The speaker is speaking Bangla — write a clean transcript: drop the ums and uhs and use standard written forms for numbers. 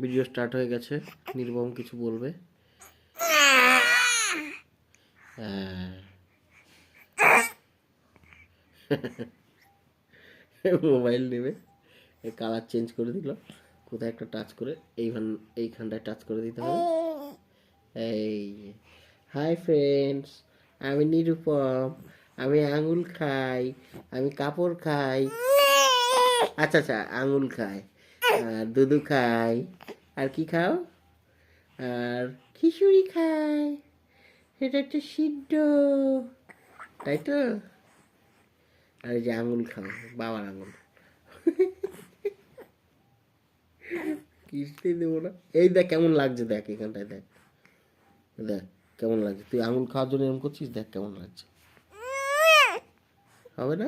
ভিডিও স্টার্ট হয়ে গেছে। নির্মম কিছু বলবে। মোবাইল নেবে, কালার চেঞ্জ করে দিল। কোথায় একটা টাচ করে এইখানটায় টাচ করে দিতে হবে। এই হাই ফ্রেন্ডস, আমি নিরুপম। আমি আঙুল খাই, আমি কাপড় খাই। আচ্ছা আচ্ছা, আঙুল খাই আর দুধু খাই। আর কি খাও? আর খিচুড়ি খাই। সেটা একটা সিদ্ধ, তাই তো? আর এই যে আঙুল খাও, বাবার আঙুল। কিস্তি দেবো না। এই দেখ কেমন লাগছে, দেখ এখানটায় দেখ, দেখ কেমন লাগছে। তুই আঙুল খাওয়ার জন্য এরকম করছিস, দেখ কেমন লাগছে। হবে না?